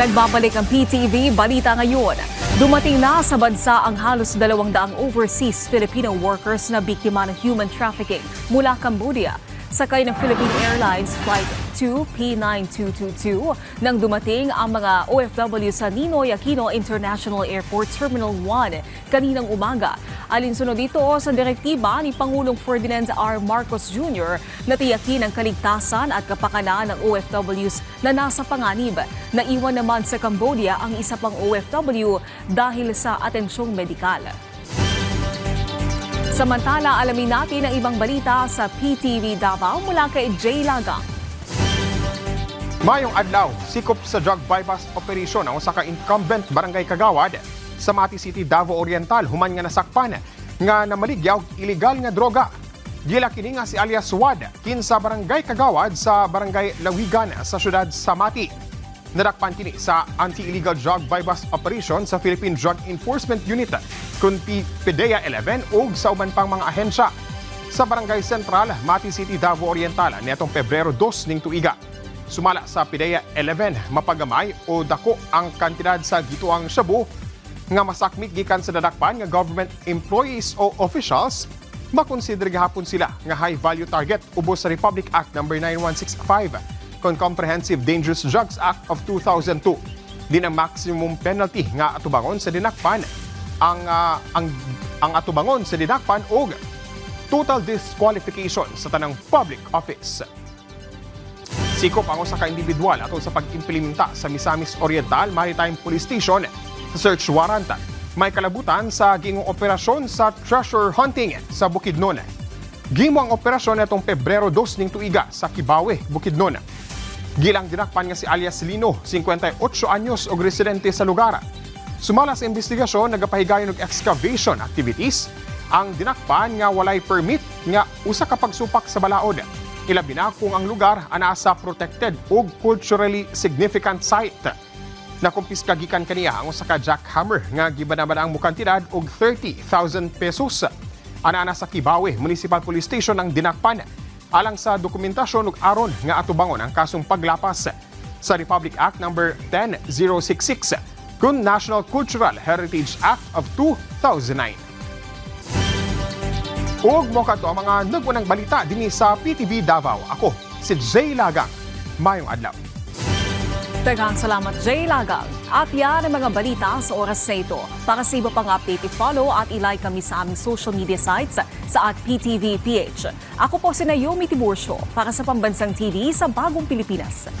Nagbabalik ang PTV Balita ngayon. Dumating na sa bansa ang halos 200 overseas Filipino workers na biktima ng human trafficking mula Cambodia. Sakay ng Philippine Airlines Flight 2 P9222 nang dumating ang mga OFW sa Ninoy Aquino International Airport Terminal 1 kaninang umaga. Alinsunod dito sa direktiba ni Pangulong Ferdinand R. Marcos Jr. na tiyakin ang kaligtasan at kapakanan ng OFWs na nasa panganib. Naiwan naman sa Cambodia ang isa pang OFW dahil sa atensyong medikal. Samantala, alamin natin ang ibang balita sa PTV Davao mula kay Jay Lagang. Mayong adlaw, sikop sa drug bypass operation ang usa ka incumbent barangay Kagawad sa Mati City, Davao Oriental human nga nasakpan nga namaligyaw illegal nga droga. Gila kini nga si alias Wad kinsa barangay Kagawad sa barangay Lawigan sa syudad sa Mati. Nadakpan kini sa anti-illegal drug bypass operation sa Philippine Drug Enforcement Unit kun PDEA 11 ug sa uban pang mga ahensya sa Barangay Central, Mati City, Davao Oriental niadtong Pebrero 2 ning tuiga. Sumala sa PDEA 11 mapagamay o dako ang kantidad sa gituang shabu nga masakmit gikan sa dadakpan nga government employees o officials, makonsider gihapon sila nga high value target ubos sa Republic Act No. 9165 kon Comprehensive Dangerous Drugs Act of 2002. Din ang maximum penalty nga atubangon sa dinakpan ang atubangon sa dinakpan og total disqualification sa tanang public office. Sikop ang usa ka individual atol sa pag-implementa sa Misamis Oriental Maritime Police Station sa search warrant. May kalabutan sa gingong operasyon sa treasure hunting sa Bukidnon. Gimo ang operasyon natong Pebrero 2 ning tuiga sa Kibawe, Bukidnon. Gilang dinakpan nga si alias Lino, 58 anyos og residente sa lugar. Sumala sa investigasyon, nagapahigayon og excavation activities ang dinakpan nga walay permit nga usa ka pagsupak sa balaod. Ilabi na kung ang lugar ana sa protected ug culturally significant site. Nakumpiska gikan kaniya ang usa ka jackhammer nga gibanaban ang mukantidad og 30,000 pesos. Ana sa Kibawe Municipal Police Station ang dinakpan alang sa dokumentasyon ug aron nga atubangon ang kasong paglapas sa Republic Act No. 10066 kun National Cultural Heritage Act of 2009. Ug mo kadto ang mga nagunang balita dinhi sa PTV Davao. Ako si Jay Lagang. Mayong adlaw. Daghang salamat, Jay Lagang. At yan ang mga balita sa oras na ito. Para sa iba pang update, follow at ilike kami sa aming social media sites sa @PTVPH. Ako po si Naomi Tiburcio para sa Pambansang TV sa Bagong Pilipinas.